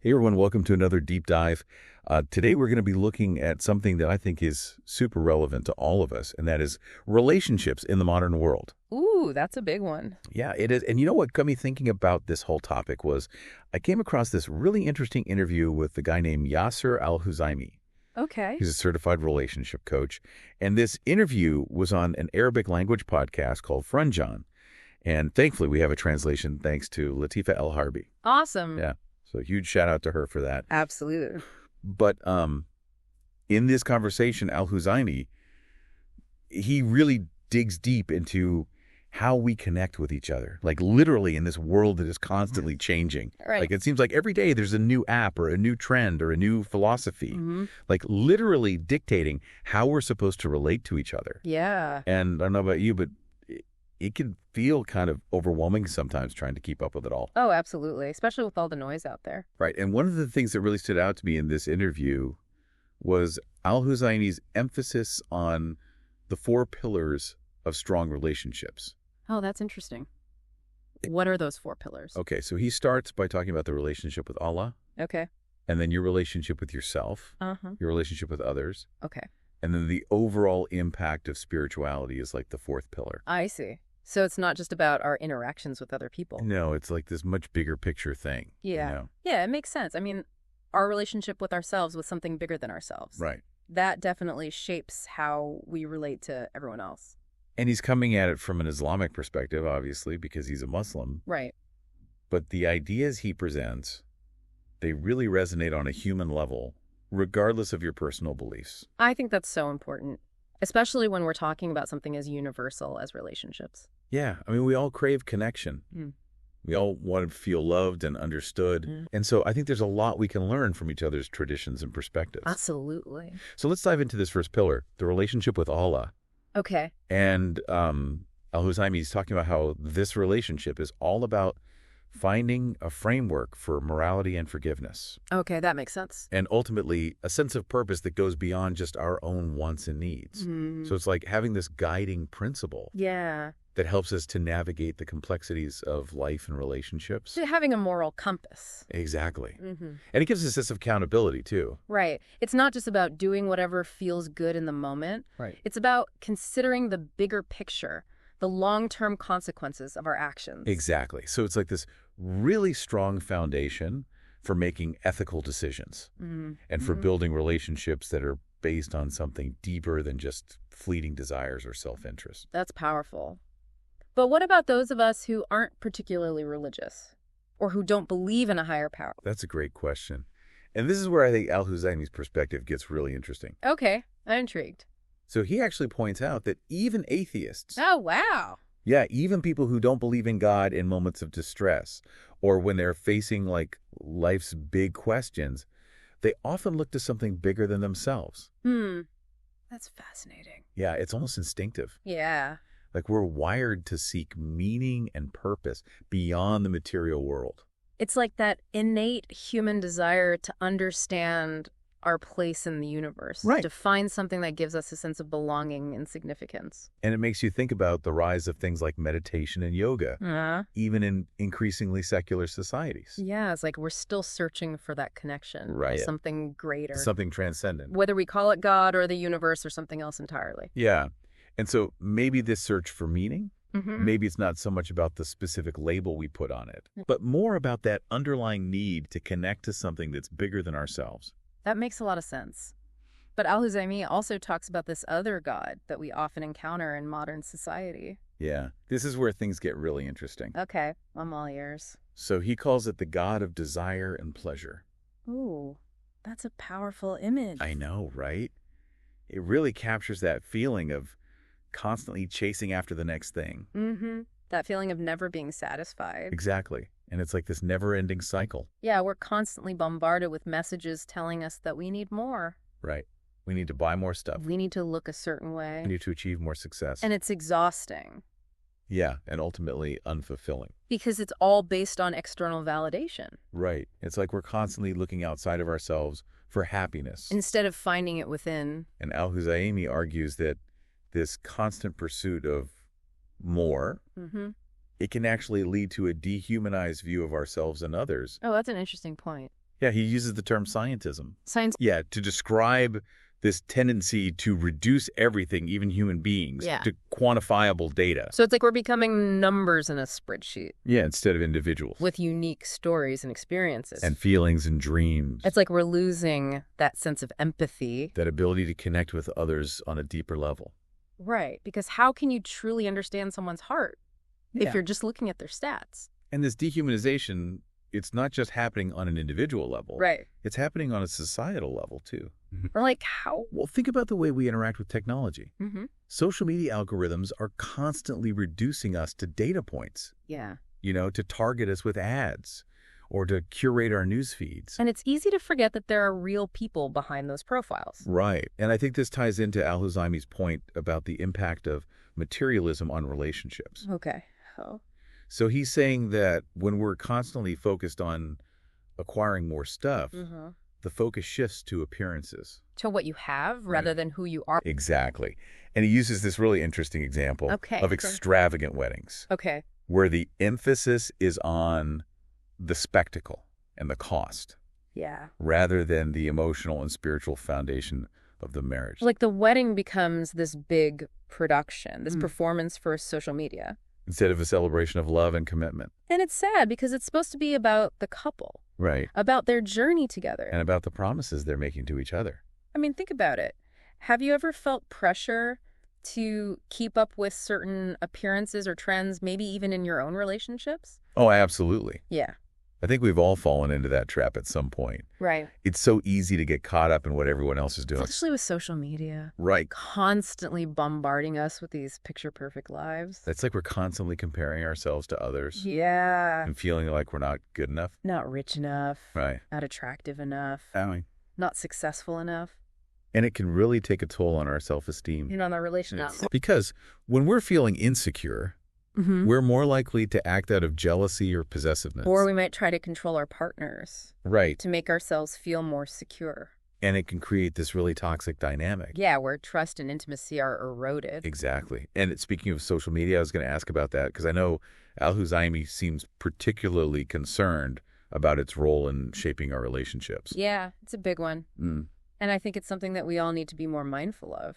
Hey everyone, welcome to another deep dive. Today we're going to be looking at something that I think is super relevant to all of us, and that is relationships in the modern world. Ooh, that's a big one. Yeah, it is. And you know what got me thinking about this whole topic was I came across this really interesting interview with a guy named Yasser Al-Huzaimi. Okay. He's a certified relationship coach. And this interview was on an Arabic language podcast called Frunjan. And thankfully we have a translation thanks to Latifa El-Harbi. Awesome. Yeah. So a huge shout out to her for that. Absolutely. But in this conversation, Al-Huzaimi, he really digs deep into how we connect with each other, like literally in this world that is constantly changing. Right. Like it seems like every day there's a new app or a new trend or a new philosophy, like literally dictating how we're supposed to relate to each other. Yeah. And I don't know about you, but it can feel kind of overwhelming sometimes trying to keep up with it all. Oh, absolutely. Especially with all the noise out there. Right. And one of the things that really stood out to me in this interview was Al-Huzaimi's emphasis on the 4 pillars of strong relationships. Oh, that's interesting. What are those 4 pillars? Okay, so he starts by talking about the relationship with Allah, Okay. and then your relationship with yourself, Uh-huh. your relationship with others, Okay. and then the overall impact of spirituality is like the 4th pillar. I see. So it's not just about our interactions with other people. No, it's like this much bigger picture thing. Yeah. You know? Yeah, it makes sense. I mean, our relationship with ourselves was something bigger than ourselves. Right. That definitely shapes how we relate to everyone else. And he's coming at it from an Islamic perspective, obviously, because he's a Muslim. Right. But the ideas he presents, they really resonate on a human level, regardless of your personal beliefs. I think that's so important, especially when we're talking about something as universal as relationships. Yeah, I mean, we all crave connection. Mm. We all want to feel loved and understood. Mm. And so I think there's a lot we can learn from each other's traditions and perspectives. Absolutely. So let's dive into this first pillar, the relationship with Allah. Okay. And Al-Huzaimi is talking about how this relationship is all about finding a framework for morality and forgiveness. Okay, that makes sense. And ultimately, a sense of purpose that goes beyond just our own wants and needs. So it's like having this guiding principle Yeah. that helps us to navigate the complexities of life and relationships. So having a moral compass. Exactly. And it gives us a sense of accountability, too. Right. It's not just about doing whatever feels good in the moment. Right. It's about considering the bigger picture, the long-term consequences of our actions. Exactly. So it's like this really strong foundation for making ethical decisions and for building relationships that are based on something deeper than just fleeting desires or self-interest. That's powerful. But what about those of us who aren't particularly religious or who don't believe in a higher power? That's a great question. And this is where I think Al-Huzaimi's perspective gets really interesting. Okay, I'm intrigued. So he actually points out that even atheists, Oh, wow. yeah, even people who don't believe in God in moments of distress or when they're facing like life's big questions, they often look to something bigger than themselves. That's fascinating. Yeah, it's almost instinctive. Yeah. Like we're wired to seek meaning and purpose beyond the material world. It's like that innate human desire to understand our place in the universe. Right. To find something that gives us a sense of belonging and significance. And it makes you think about the rise of things like meditation and yoga, even in increasingly secular societies. Yeah, it's like we're still searching for that connection. Right. Something greater. Something transcendent. Whether we call it God or the universe or something else entirely. Yeah. And so maybe this search for meaning, maybe it's not so much about the specific label we put on it, but more about that underlying need to connect to something that's bigger than ourselves. That makes a lot of sense. But Al-Huzaimi also talks about this other God that we often encounter in modern society. Yeah, this is where things get really interesting. Okay, I'm all ears. So he calls it the God of desire and pleasure. Ooh, that's a powerful image. I know, right? It really captures that feeling of constantly chasing after the next thing. That feeling of never being satisfied. Exactly. And it's like this never-ending cycle. Yeah, we're constantly bombarded with messages telling us that we need more. Right. We need to buy more stuff. We need to look a certain way. We need to achieve more success. And it's exhausting. Yeah, and ultimately unfulfilling. Because it's all based on external validation. Right. It's like we're constantly looking outside of ourselves for happiness. Instead of finding it within. And Al-Huzaimi argues that this constant pursuit of more, it can actually lead to a dehumanized view of ourselves and others. Oh, that's an interesting point. Yeah, he uses the term scientism. Science. Yeah, to describe this tendency to reduce everything, even human beings, Yeah. to quantifiable data. So it's like we're becoming numbers in a spreadsheet Yeah, instead of individuals. with unique stories and experiences. And feelings and dreams. It's like we're losing that sense of empathy. That ability to connect with others on a deeper level. Right, because how can you truly understand someone's heart if you're just looking at their stats? And this dehumanization, it's not just happening on an individual level. Right. It's happening on a societal level, too. Or like how? Well, think about the way we interact with technology. Mm-hmm. Social media algorithms are constantly reducing us to data points, Yeah. to target us with ads or to curate our news feeds. And it's easy to forget that there are real people behind those profiles. Right. And I think this ties into Al-Huzaimi's point about the impact of materialism on relationships. Okay. Oh. So he's saying that when we're constantly focused on acquiring more stuff, Mm-hmm. the focus shifts to appearances. To what you have rather than who you are. Exactly. And he uses this really interesting example of extravagant weddings, Okay. where the emphasis is on the spectacle and the cost, Yeah. rather than the emotional and spiritual foundation of the marriage. Like the wedding becomes this big production, this performance for social media. Instead of a celebration of love and commitment. And it's sad because it's supposed to be about the couple, Right. about their journey together. And about the promises they're making to each other. I mean, think about it. Have you ever felt pressure to keep up with certain appearances or trends, maybe even in your own relationships? Oh, absolutely. Yeah. I think we've all fallen into that trap at some point. Right. It's so easy to get caught up in what everyone else is doing. Especially with social media. Right. Constantly bombarding us with these picture-perfect lives. It's like we're constantly comparing ourselves to others Yeah. and feeling like we're not good enough. Not rich enough. Right. Not attractive enough. And Not successful enough. it can really take a toll on our self-esteem. On our relationships. Because when we're feeling insecure, Mm-hmm. we're more likely to act out of jealousy or possessiveness. Or we might try to control our partners Right. to make ourselves feel more secure. And it can create this really toxic dynamic. Yeah, where trust and intimacy are eroded. Exactly. And speaking of social media, I was going to ask about that because I know Al-Huzaimi seems particularly concerned about its role in shaping our relationships. Yeah, it's a big one. Mm. And I think it's something that we all need to be more mindful of.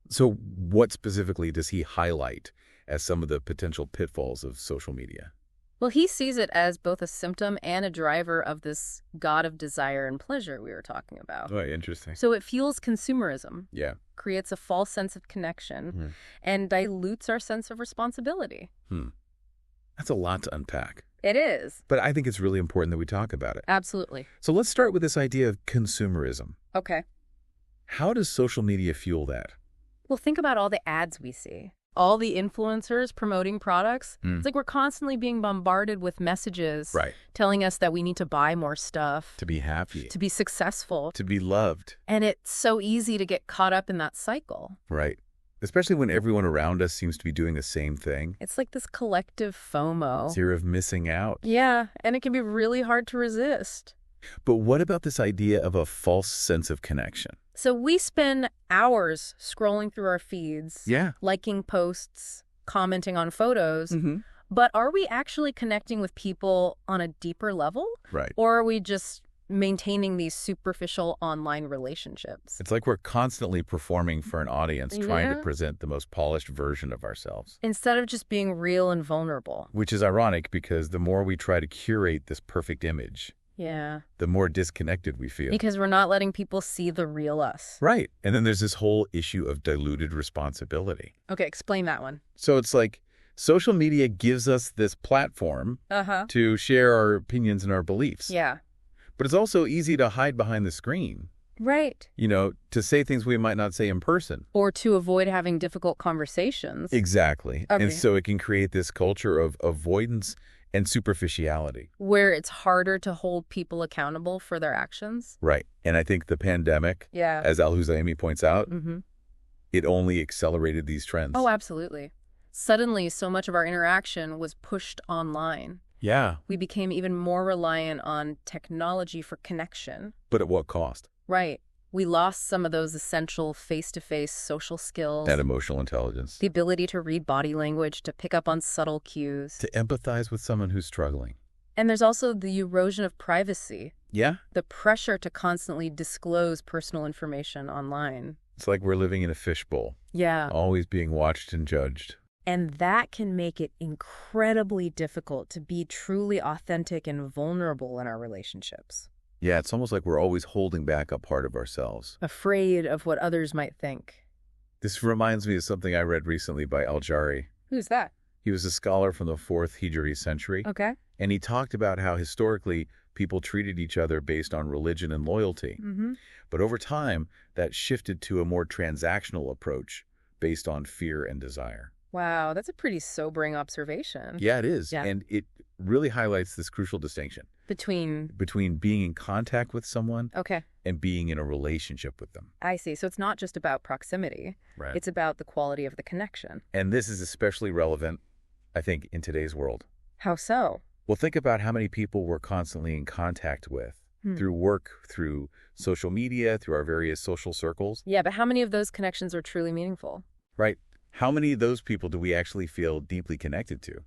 So what specifically does he highlight as some of the potential pitfalls of social media? Well, he sees it as both a symptom and a driver of this god of desire and pleasure we were talking about. Oh, interesting. So it fuels consumerism, Yeah. creates a false sense of connection, and dilutes our sense of responsibility. That's a lot to unpack. It is. But I think it's really important that we talk about it. Absolutely. So let's start with this idea of consumerism. Okay. How does social media fuel that? Well, think about all the ads we see. All the influencers promoting products. It's like we're constantly being bombarded with messages telling us that we need to buy more stuff. To be happy. To be successful. To be loved. And it's so easy to get caught up in that cycle. Right. Especially when everyone around us seems to be doing the same thing. It's like this collective FOMO. Fear of missing out. Yeah, and it can be really hard to resist. But what about this idea of a false sense of connection? So we spend hours scrolling through our feeds, liking posts, commenting on photos, but are we actually connecting with people on a deeper level? Right. Or are we just maintaining these superficial online relationships? It's like we're constantly performing for an audience, trying to present the most polished version of ourselves. Instead of just being real and vulnerable. Which is ironic because the more we try to curate this perfect image, the more disconnected we feel. Because we're not letting people see the real us. Right. And then there's this whole issue of diluted responsibility. Okay, explain that one. So it's like social media gives us this platform to share our opinions and our beliefs. Yeah. But it's also easy to hide behind the screen. Right. To say things we might not say in person. Or to avoid having difficult conversations. Exactly. Okay. And so it can create this culture of avoidance and superficiality. Where it's harder to hold people accountable for their actions. Right. And I think the pandemic, as Al-Huzaimi points out, it only accelerated these trends. Oh, absolutely. Suddenly, so much of our interaction was pushed online. Yeah. We became even more reliant on technology for connection. But at what cost? Right. We lost some of those essential face-to-face social skills. And emotional intelligence. The ability to read body language, to pick up on subtle cues. To empathize with someone who's struggling. And there's also the erosion of privacy. Yeah. The pressure to constantly disclose personal information online. It's like we're living in a fishbowl. Yeah. Always being watched and judged. And that can make it incredibly difficult to be truly authentic and vulnerable in our relationships. Yeah, it's almost like we're always holding back a part of ourselves. Afraid of what others might think. This reminds me of something I read recently by Al-Jari. Who's that? He was a scholar from the 4th Hijri century. Okay. And he talked about how historically people treated each other based on religion and loyalty. Mm-hmm. But over time, that shifted to a more transactional approach based on fear and desire. Wow, that's a pretty sobering observation. Yeah, it is. Yeah. And it really highlights this crucial distinction between being in contact with someone and being in a relationship with them. I see. So it's not just about proximity. Right. It's about the quality of the connection. And this is especially relevant, I think, in today's world. How so? Well, think about how many people we're constantly in contact with through work, through social media, through our various social circles. Yeah, but how many of those connections are truly meaningful? Right. How many of those people do we actually feel deeply connected to?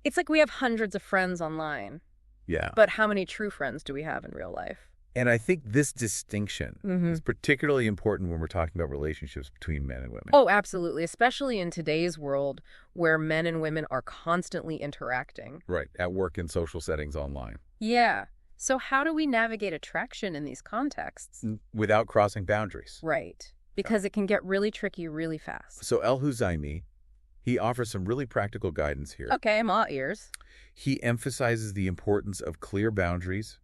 It's like we have hundreds of friends online. Yeah. But how many true friends do we have in real life? And I think this distinction is particularly important when we're talking about relationships between men and women. Oh, absolutely. Especially in today's world where men and women are constantly interacting. Right. At work, in social settings, online. Yeah. So how do we navigate attraction in these contexts? Without crossing boundaries. Right. Because it can get really tricky really fast. So Al-Huzaimi, he offers some really practical guidance here. Okay, I'm all ears. He emphasizes the importance of clear boundaries,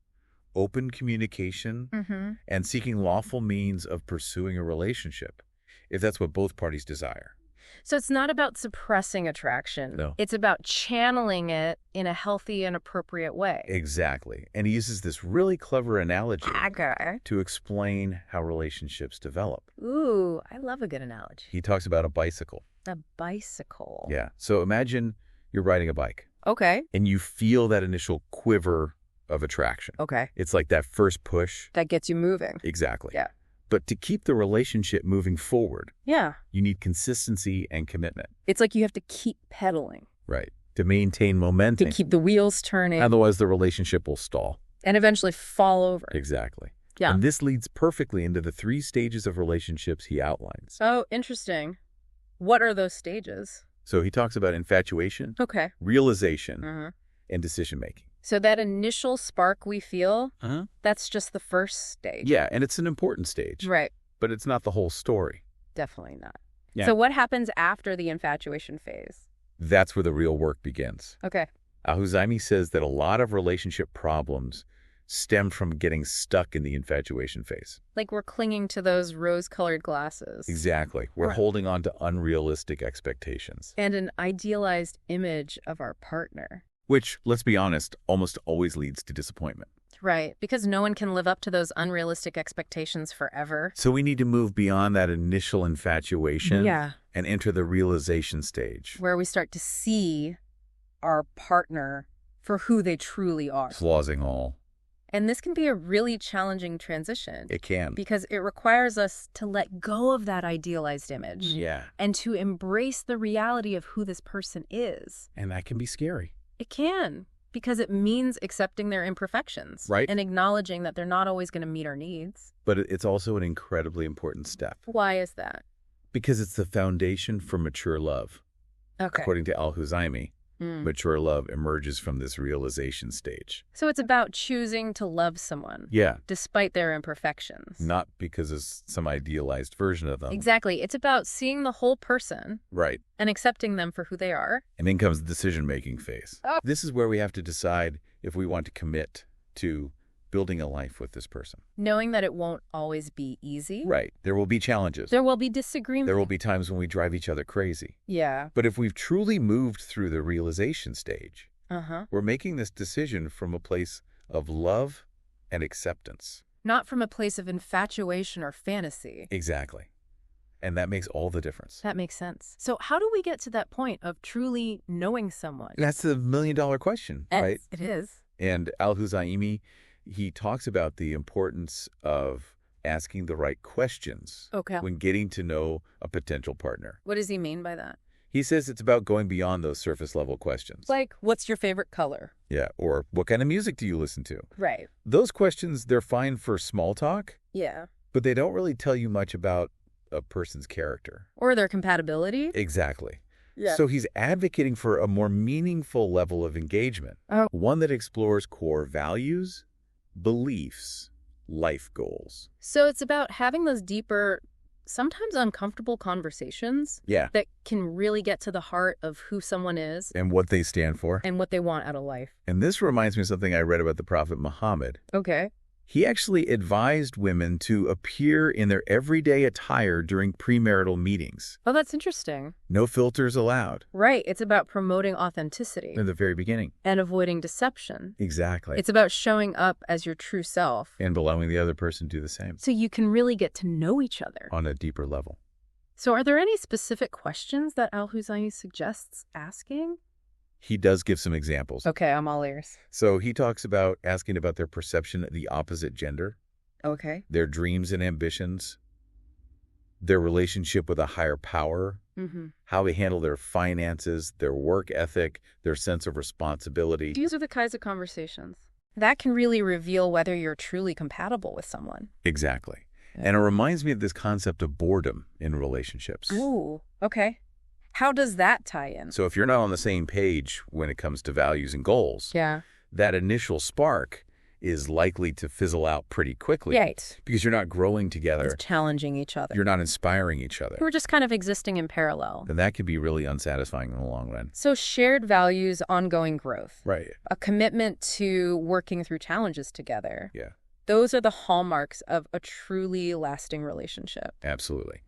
open communication, and seeking lawful means of pursuing a relationship, if that's what both parties desire. So it's not about suppressing attraction. No. It's about channeling it in a healthy and appropriate way. Exactly. And he uses this really clever analogy to explain how relationships develop. Ooh, I love a good analogy. He talks about a bicycle. A bicycle. Yeah. So imagine you're riding a bike. Okay. And you feel that initial quiver of attraction. Okay. It's like that first push. That gets you moving. Exactly. Yeah. But to keep the relationship moving forward, yeah, you need consistency and commitment. It's like you have to keep pedaling. Right. To maintain momentum. To keep the wheels turning. Otherwise, the relationship will stall. And eventually fall over. Exactly. Yeah. And this leads perfectly into the 3 stages of relationships he outlines. Oh, interesting. What are those stages? So he talks about infatuation, realization, and decision-making. So that initial spark we feel, that's just the first stage. Yeah, and it's an important stage. Right. But it's not the whole story. Definitely not. Yeah. So what happens after the infatuation phase? That's where the real work begins. Okay. Al-Huzaimi says that a lot of relationship problems stem from getting stuck in the infatuation phase. Like we're clinging to those rose-colored glasses. Exactly. We're holding on to unrealistic expectations. And an idealized image of our partner. Which, let's be honest, almost always leads to disappointment. Right, because no one can live up to those unrealistic expectations forever. So we need to move beyond that initial infatuation and enter the realization stage. Where we start to see our partner for who they truly are. Flaws and all. And this can be a really challenging transition. It can. Because it requires us to let go of that idealized image. Yeah. And to embrace the reality of who this person is. And that can be scary. It can. Because it means accepting their imperfections. Right. And acknowledging that they're not always going to meet our needs. But it's also an incredibly important step. Why is that? Because it's the foundation for mature love. Okay. According to Al-Huzaimi, mature love emerges from this realization stage. So it's about choosing to love someone. Yeah. Despite their imperfections. Not because of some idealized version of them. Exactly. It's about seeing the whole person. Right. And accepting them for who they are. And then comes the decision-making phase. Oh. This is where we have to decide if we want to commit to building a life with this person. Knowing that it won't always be easy. Right. There will be challenges. There will be disagreement. There will be times when we drive each other crazy. Yeah. But if we've truly moved through the realization stage, we're making this decision from a place of love and acceptance. Not from a place of infatuation or fantasy. Exactly. And that makes all the difference. That makes sense. So how do we get to that point of truly knowing someone? That's the million-dollar question, right? It is. And Al-Huzaimi, he talks about the importance of asking the right questions when getting to know a potential partner. What does he mean by that? He says it's about going beyond those surface-level questions. Like, what's your favorite color? Yeah, or what kind of music do you listen to? Right. Those questions, they're fine for small talk. Yeah. But they don't really tell you much about a person's character. Or their compatibility. Exactly. Yeah. So he's advocating for a more meaningful level of engagement, one that explores core values, beliefs, life goals. So it's about having those deeper, sometimes uncomfortable conversations that can really get to the heart of who someone is. And what they stand for. And what they want out of life. And this reminds me of something I read about the Prophet Muhammad. Okay. He actually advised women to appear in their everyday attire during premarital meetings. Oh, that's interesting. No filters allowed. Right. It's about promoting authenticity. In the very beginning. And avoiding deception. Exactly. It's about showing up as your true self. And allowing the other person to do the same. So you can really get to know each other. On a deeper level. So are there any specific questions that Al-Huzaimi suggests asking? He does give some examples. Okay, I'm all ears. So he talks about asking about their perception of the opposite gender. Okay. Their dreams and ambitions. Their relationship with a higher power. How they handle their finances, their work ethic, their sense of responsibility. These are the kinds of conversations that can really reveal whether you're truly compatible with someone. Exactly. And it reminds me of this concept of boredom in relationships. Ooh, okay. How does that tie in? So if you're not on the same page when it comes to values and goals, that initial spark is likely to fizzle out pretty quickly. Right. Because you're not growing together. It's challenging each other. You're not inspiring each other. We're just kind of existing in parallel. And that can be really unsatisfying in the long run. So shared values, ongoing growth. Right. A commitment to working through challenges together. Yeah. Those are the hallmarks of a truly lasting relationship. Absolutely.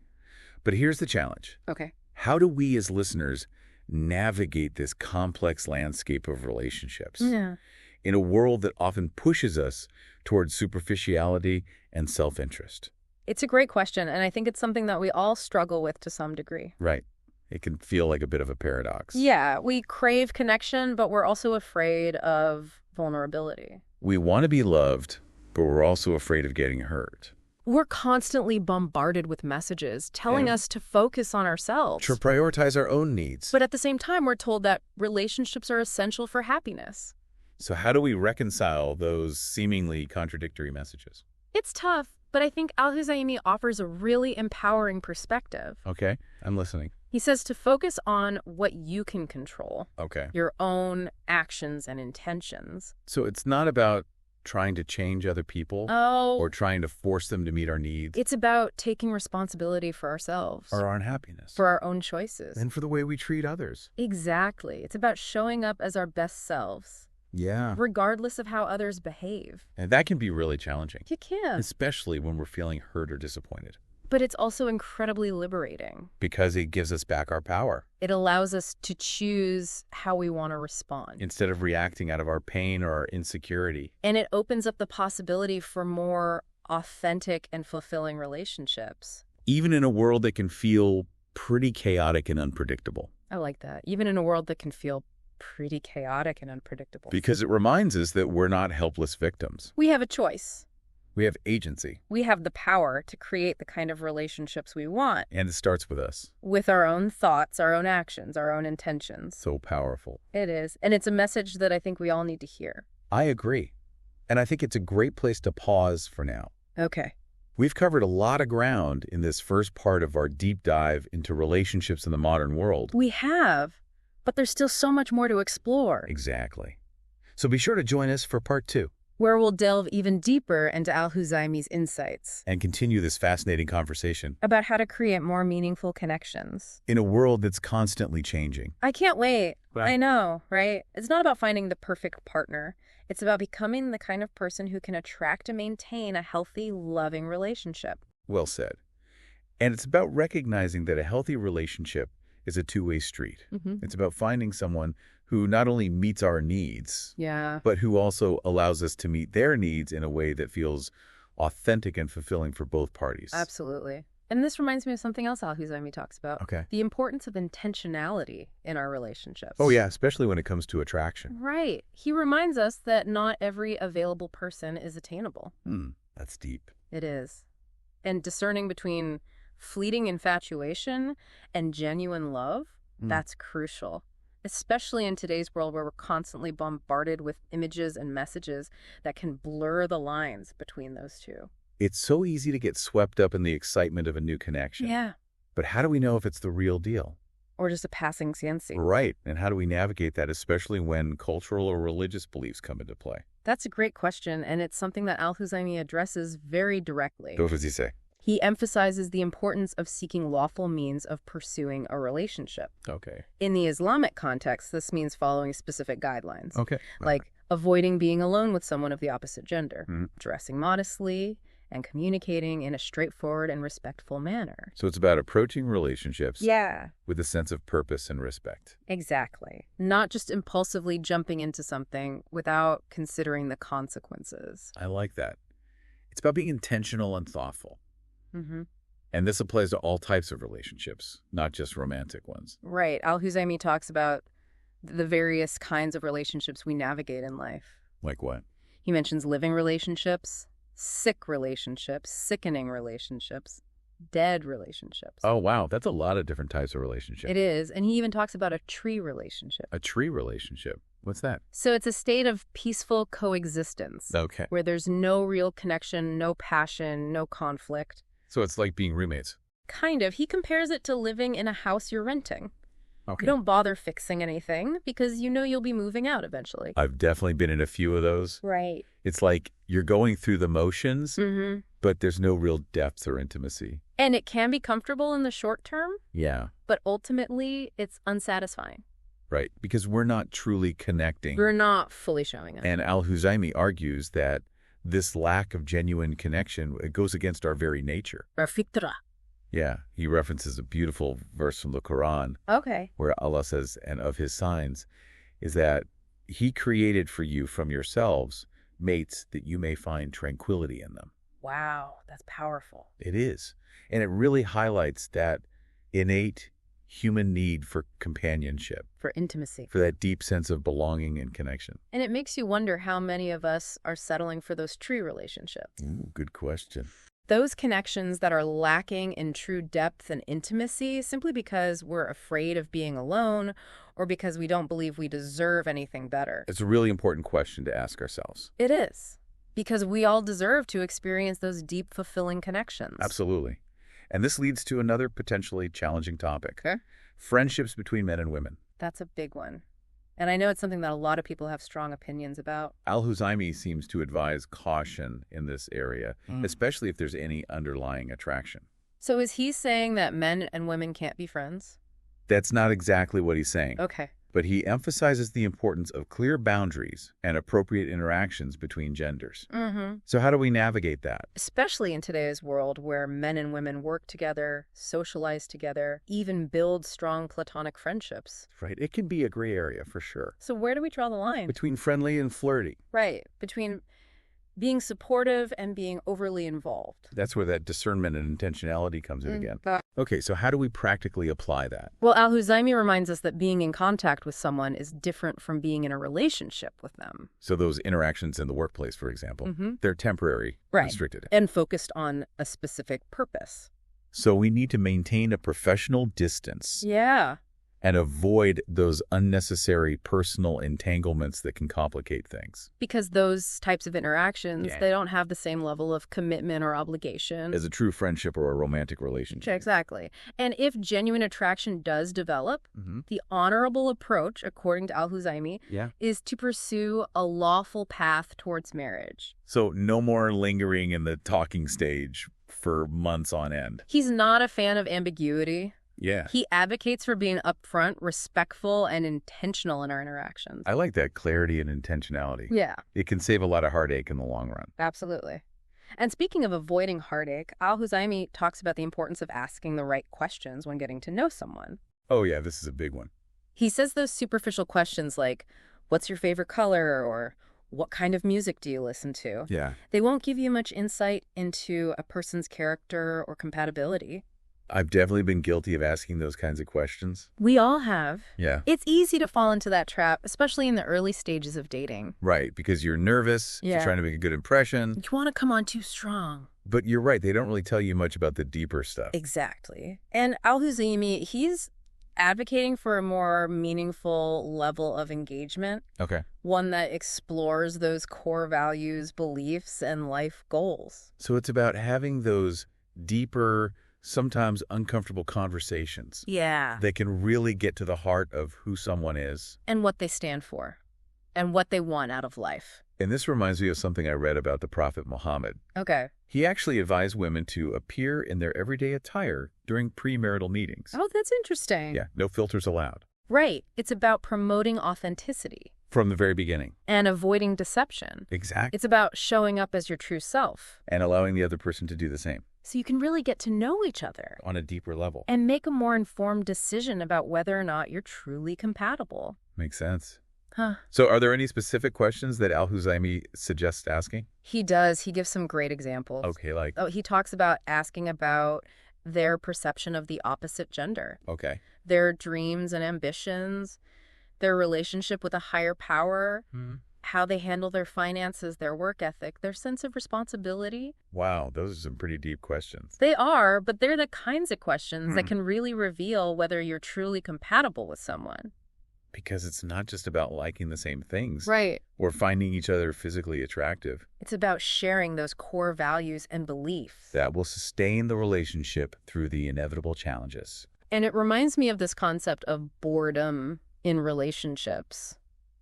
But here's the challenge. Okay. How do we as listeners navigate this complex landscape of relationships in a world that often pushes us towards superficiality and self-interest? It's a great question, and I think it's something that we all struggle with to some degree. Right. It can feel like a bit of a paradox. Yeah, we crave connection, but we're also afraid of vulnerability. We want to be loved, but we're also afraid of getting hurt. We're constantly bombarded with messages telling us to focus on ourselves. To prioritize our own needs. But at the same time, we're told that relationships are essential for happiness. So how do we reconcile those seemingly contradictory messages? It's tough, but I think Al-Huzaimi offers a really empowering perspective. Okay, I'm listening. He says to focus on what you can control. Okay. Your own actions and intentions. So it's not about trying to change other people or trying to force them to meet our needs. It's about taking responsibility for ourselves. Or our unhappiness. For our own choices. And for the way we treat others. Exactly. It's about showing up as our best selves. Yeah. Regardless of how others behave. And that can be really challenging. It can. Especially when we're feeling hurt or disappointed. But it's also incredibly liberating. Because it gives us back our power. It allows us to choose how we want to respond. Instead of reacting out of our pain or our insecurity. And it opens up the possibility for more authentic and fulfilling relationships. Even in a world that can feel pretty chaotic and unpredictable. I like that. Even in a world that can feel pretty chaotic and unpredictable. Because it reminds us that we're not helpless victims. We have a choice. We have agency. We have the power to create the kind of relationships we want. And it starts with us. With our own thoughts, our own actions, our own intentions. So powerful. It is. And it's a message that I think we all need to hear. I agree. And I think it's a great place to pause for now. Okay. We've covered a lot of ground in this first part of our deep dive into relationships in the modern world. We have. But there's still so much more to explore. Exactly. So be sure to join us for part 2. Where we'll delve even deeper into Al-Huzaimi's insights. And continue this fascinating conversation. About how to create more meaningful connections. In a world that's constantly changing. I can't wait. I know, right? It's not about finding the perfect partner. It's about becoming the kind of person who can attract and maintain a healthy, loving relationship. Well said. And it's about recognizing that a healthy relationship is a two-way street. It's about finding someone who not only meets our needs, but who also allows us to meet their needs in a way that feels authentic and fulfilling for both parties. Absolutely. And this reminds me of something else Al-Huzaimi talks about. Okay. The importance of intentionality in our relationships. Oh, yeah, especially when it comes to attraction. Right. He reminds us that not every available person is attainable. That's deep. It is. And discerning between fleeting infatuation and genuine love That's crucial, especially in today's world where we're constantly bombarded with images and messages that can blur the lines between those two. It's so easy to get swept up in the excitement of a new connection. Yeah. But how do we know if it's the real deal? Or just a passing fancy. Right. And how do we navigate that, especially when cultural or religious beliefs come into play? That's a great question, and it's something that Al-Huzaimi addresses very directly. What does he say? He emphasizes the importance of seeking lawful means of pursuing a relationship. Okay. In the Islamic context, this means following specific guidelines. Okay. Like avoiding being alone with someone of the opposite gender, Mm-hmm. dressing modestly, and communicating in a straightforward and respectful manner. So it's about approaching relationships Yeah. with a sense of purpose and respect. Exactly. Not just impulsively jumping into something without considering the consequences. I like that. It's about being intentional and thoughtful. Mm-hmm. And this applies to all types of relationships, not just romantic ones. Right. Al-Huzaimi talks about the various kinds of relationships we navigate in life. Like what? He mentions living relationships, sick relationships, sickening relationships, dead relationships. Oh, wow. That's a lot of different types of relationships. It is. And he even talks about a tree relationship. A tree relationship. What's that? So it's a state of peaceful coexistence. Okay. Where there's no real connection, no passion, no conflict. So it's like being roommates. Kind of. He compares it to living in a house you're renting. Okay. You don't bother fixing anything because you know you'll be moving out eventually. I've definitely been in a few of those. Right. It's like you're going through the motions, Mm-hmm. but there's no real depth or intimacy. And it can be comfortable in the short term, Yeah. but ultimately it's unsatisfying. Right. Because we're not truly connecting. We're not fully showing up. And Al-Huzaimi argues that this lack of genuine connection, it goes against our very nature. Our fitra. Yeah. He references a beautiful verse from the Quran Okay. where Allah says, and of his signs, is that he created for you from yourselves mates that you may find tranquility in them. Wow, that's powerful. It is. And it really highlights that innate human need for companionship, For intimacy. for that deep sense of belonging and connection. And it makes you wonder how many of us are settling for those tree relationships. Ooh, good question. Those connections that are lacking in true depth and intimacy simply because we're afraid of being alone or because we don't believe we deserve anything better. It's a really important question to ask ourselves. It is. Because we all deserve to experience those deep, fulfilling connections. Absolutely. And this leads to another potentially challenging topic. Okay. Friendships between men and women. That's a big one. And I know it's something that a lot of people have strong opinions about. Al-Huzaimi seems to advise caution in this area, especially if there's any underlying attraction. So is he saying that men and women can't be friends? That's not exactly what he's saying. Okay. But he emphasizes the importance of clear boundaries and appropriate interactions between genders. Mm-hmm. So how do we navigate that? Especially in today's world where men and women work together, socialize together, even build strong platonic friendships. Right. It can be a gray area for sure. So where do we draw the line? Between friendly and flirty. Right. Between being supportive and being overly involved. That's where that discernment and intentionality comes in again. Okay, so how do we practically apply that? Well, Al-Huzaimi reminds us that being in contact with someone is different from being in a relationship with them. So those interactions in the workplace, for example, they're temporary, Right. restricted. And focused on a specific purpose. So we need to maintain a professional distance Yeah. and avoid those unnecessary personal entanglements that can complicate things. Because those types of interactions, Yeah. they don't have the same level of commitment or obligation. As a true friendship or a romantic relationship. Exactly. And if genuine attraction does develop, the honorable approach, according to Al-Huzaimi, Yeah. is to pursue a lawful path towards marriage. So no more lingering in the talking stage for months on end. He's not a fan of ambiguity. Yeah. He advocates for being upfront, respectful, and intentional in our interactions. I like that clarity and intentionality. Yeah, It can save a lot of heartache in the long run. absolutely. And speaking of avoiding heartache, Al-Huzaimi talks about the importance of asking the right questions when getting to know someone. Oh, yeah, this is a big one. He says those superficial questions like, what's your favorite color? Or what kind of music do you listen to? Yeah. They won't give you much insight into a person's character or compatibility. I've definitely been guilty of asking those kinds of questions. We all have. Yeah. It's easy to fall into that trap, especially in the early stages of dating. Right, because you're nervous, you're Yeah. trying to make a good impression. You want to come on too strong. But you're right, they don't really tell you much about the deeper stuff. Exactly. And Al-Huzaimi, he's advocating for a more meaningful level of engagement. Okay. One that explores those core values, beliefs, and life goals. So it's about having those deeper, sometimes uncomfortable conversations. Yeah. That can really get to the heart of who someone is. And what they stand for. And what they want out of life. And this reminds me of something I read about the Prophet Muhammad. Okay. He actually advised women to appear in their everyday attire during premarital meetings. Oh, that's interesting. Yeah, no filters allowed. Right. It's about promoting authenticity. From the very beginning. And avoiding deception. Exactly. It's about showing up as your true self. And allowing the other person to do the same. So you can really get to know each other. On a deeper level. And make a more informed decision about whether or not you're truly compatible. Makes sense. Huh. So are there any specific questions that Al-Huzaimi suggests asking? He does. He gives some great examples. Okay, like? Oh, he talks about asking about their perception of the opposite gender. Okay. Their dreams and ambitions, their relationship with a higher power, how they handle their finances, their work ethic, their sense of responsibility. Wow, those are some pretty deep questions. They are, but they're the kinds of questions that can really reveal whether you're truly compatible with someone. Because it's not just about liking the same things. Right. Or finding each other physically attractive. It's about sharing those core values and beliefs. That will sustain the relationship through the inevitable challenges. And it reminds me of this concept of boredom in relationships.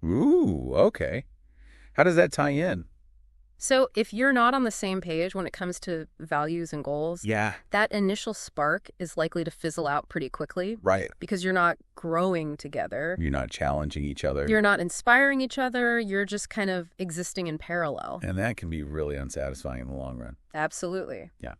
Ooh, okay. How does that tie in? So if you're not on the same page when it comes to values and goals, that initial spark is likely to fizzle out pretty quickly. Right. Because you're not growing together. You're not challenging each other. You're not inspiring each other. You're just kind of existing in parallel. And that can be really unsatisfying in the long run. Absolutely. Yeah.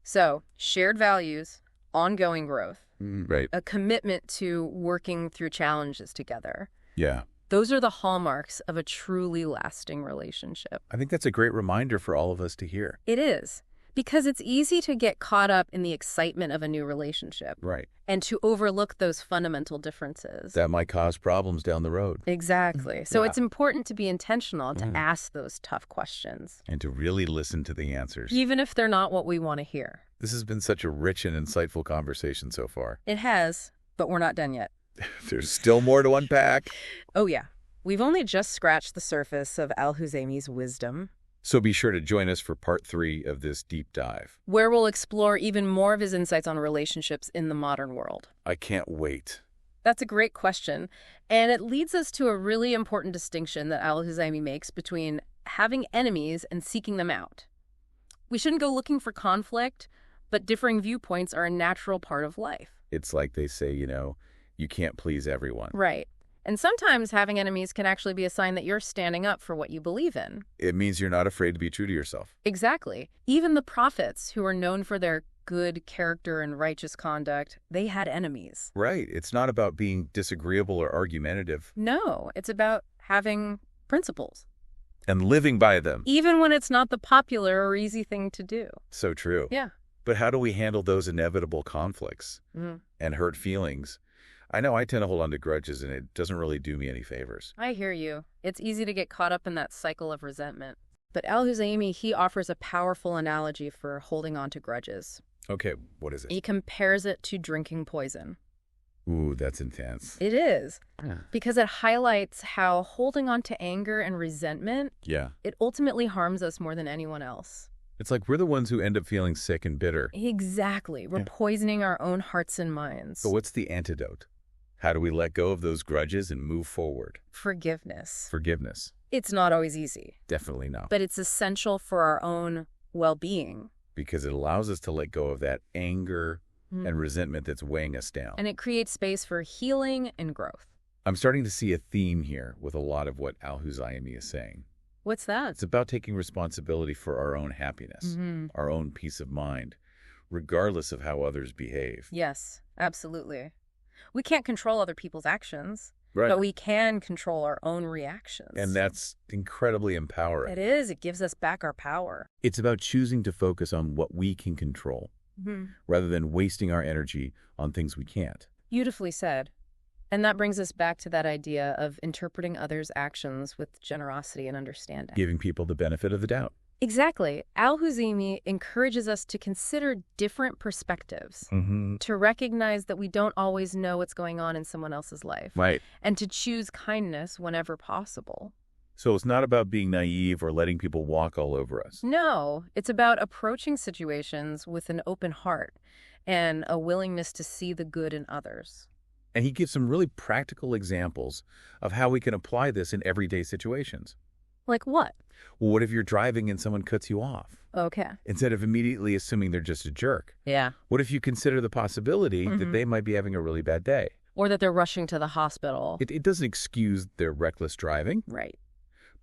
So shared values, ongoing growth. Right. A commitment to working through challenges together. Yeah. Those are the hallmarks of a truly lasting relationship. I think that's a great reminder for all of us to hear. It is. Because it's easy to get caught up in the excitement of a new relationship. Right. And to overlook those fundamental differences. That might cause problems down the road. Exactly. So it's important to be intentional, to ask those tough questions. And to really listen to the answers. Even if they're not what we want to hear. This has been such a rich and insightful conversation so far. It has, but we're not done yet. There's still more to unpack. Oh, yeah. We've only just scratched the surface of Al-Huzaimi's wisdom. So be sure to join us for part 3 of this deep dive, where we'll explore even more of his insights on relationships in the modern world. I can't wait. That's a great question. And it leads us to a really important distinction that Al-Huzaimi makes between having enemies and seeking them out. We shouldn't go looking for conflict, but differing viewpoints are a natural part of life. It's like they say, you can't please everyone. Right. And sometimes having enemies can actually be a sign that you're standing up for what you believe in. It means you're not afraid to be true to yourself. Exactly. Even the prophets, who are known for their good character and righteous conduct, they had enemies. Right. It's not about being disagreeable or argumentative. No, it's about having principles. And living by them. Even when it's not the popular or easy thing to do. So true. Yeah. But how do we handle those inevitable conflicts and hurt feelings? I know I tend to hold on to grudges, and it doesn't really do me any favors. I hear you. It's easy to get caught up in that cycle of resentment. But Al-Huzaimi, he offers a powerful analogy for holding on to grudges. Okay, what is it? He compares it to drinking poison. Ooh, that's intense. It is. Because it highlights how holding on to anger and resentment, it ultimately harms us more than anyone else. It's like we're the ones who end up feeling sick and bitter. Exactly. We're poisoning our own hearts and minds. But what's the antidote? How do we let go of those grudges and move forward? Forgiveness. Forgiveness. It's not always easy. Definitely not. But it's essential for our own well-being. Because it allows us to let go of that anger and resentment that's weighing us down. And it creates space for healing and growth. I'm starting to see a theme here with a lot of what Al-Huzaimi is saying. What's that? It's about taking responsibility for our own happiness, our own peace of mind, regardless of how others behave. Yes, absolutely. We can't control other people's actions, right, but we can control our own reactions. And that's incredibly empowering. It is. It gives us back our power. It's about choosing to focus on what we can control, rather than wasting our energy on things we can't. Beautifully said. And that brings us back to that idea of interpreting others' actions with generosity and understanding. Giving people the benefit of the doubt. Exactly. Al-Huzaimi encourages us to consider different perspectives, to recognize that we don't always know what's going on in someone else's life, Right. and to choose kindness whenever possible. So it's not about being naive or letting people walk all over us. No, it's about approaching situations with an open heart and a willingness to see the good in others. And he gives some really practical examples of how we can apply this in everyday situations. Like what? Well, what if you're driving and someone cuts you off? Okay. Instead of immediately assuming they're just a jerk. Yeah. What if you consider the possibility that they might be having a really bad day? Or that they're rushing to the hospital. It doesn't excuse their reckless driving, Right.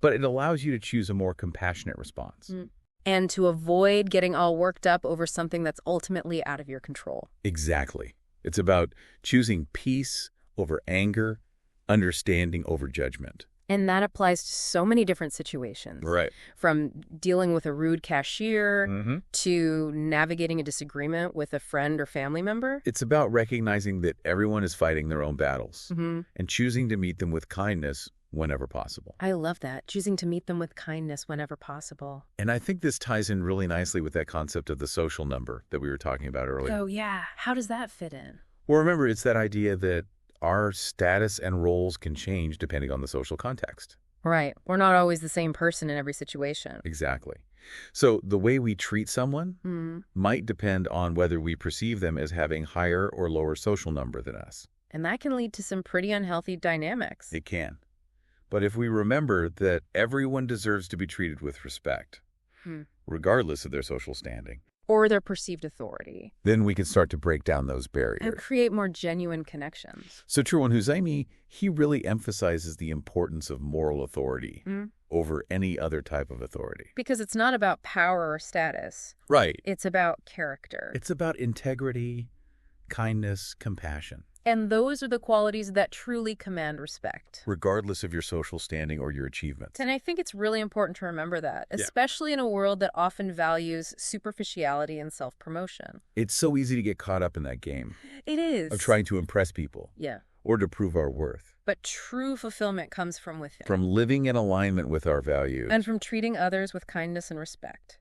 but it allows you to choose a more compassionate response. And to avoid getting all worked up over something that's ultimately out of your control. Exactly. It's about choosing peace over anger, understanding over judgment. And that applies to so many different situations. Right. From dealing with a rude cashier to navigating a disagreement with a friend or family member. It's about recognizing that everyone is fighting their own battles and choosing to meet them with kindness whenever possible. I love that. Choosing to meet them with kindness whenever possible. And I think this ties in really nicely with that concept of the social number that we were talking about earlier. Oh, yeah. How does that fit in? Well, remember, it's that idea that our status and roles can change depending on the social context. Right. We're not always the same person in every situation. Exactly. So the way we treat someone might depend on whether we perceive them as having higher or lower social number than us. And that can lead to some pretty unhealthy dynamics. It can. But if we remember that everyone deserves to be treated with respect, regardless of their social standing, Or their perceived authority. then we can start to break down those And barriers. create more genuine connections. So true, Al-Huzaimi, he really emphasizes the importance of moral authority over any other type of authority. Because it's not about power or status. Right. It's about character. It's about integrity, kindness, compassion, And those are the qualities that truly command respect. regardless of your social standing or your achievements. And I think it's really important to remember that, especially in a world that often values superficiality and self-promotion. It's so easy to get caught up in that game It is. of trying to impress people Yeah. or to prove our worth, But true fulfillment comes from within. from living in alignment with our values. And from treating others with kindness and respect.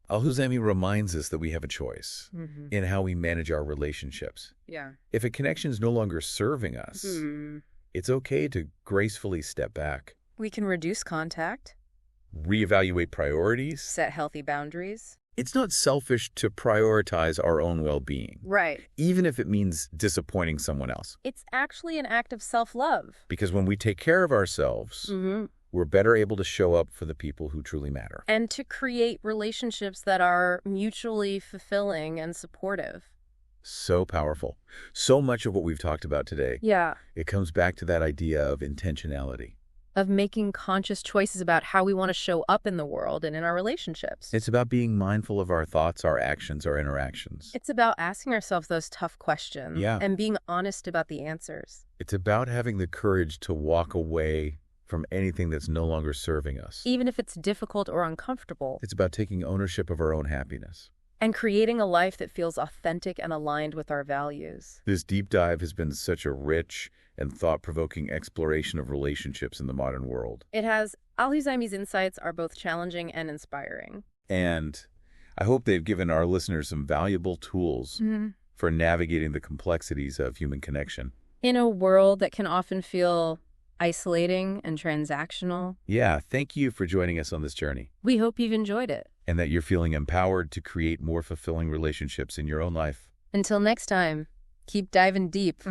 Al-Huzaimi reminds us that we have a choice in how we manage our relationships. Yeah. If a connection is no longer serving us, it's okay to gracefully step back, We can reduce contact, reevaluate priorities. set healthy boundaries. It's not selfish to prioritize our own well-being, Right. even if it means disappointing someone else. It's actually an act of self-love. Because when we take care of ourselves, we're better able to show up for the people who truly matter. And to create relationships that are mutually fulfilling and supportive. So powerful. So much of what we've talked about today, Yeah. it comes back to that idea of intentionality. Of making conscious choices about how we want to show up in the world and in our relationships. It's about being mindful of our thoughts, our actions, our interactions. It's about asking ourselves those tough questions. Yeah. And being honest about the answers. It's about having the courage to walk away from anything that's no longer serving us. Even if it's difficult or uncomfortable. It's about taking ownership of our own happiness. And creating a life that feels authentic and aligned with our values. This deep dive has been such a rich and thought-provoking exploration of relationships in the modern world. It has. Al-Huzaimi's insights are both challenging and inspiring. And I hope they've given our listeners some valuable tools for navigating the complexities of human connection. In a world that can often feel isolating and transactional. Yeah, thank you for joining us on this journey. We hope you've enjoyed it. And that you're feeling empowered to create more fulfilling relationships in your own life. Until next time, keep diving deep.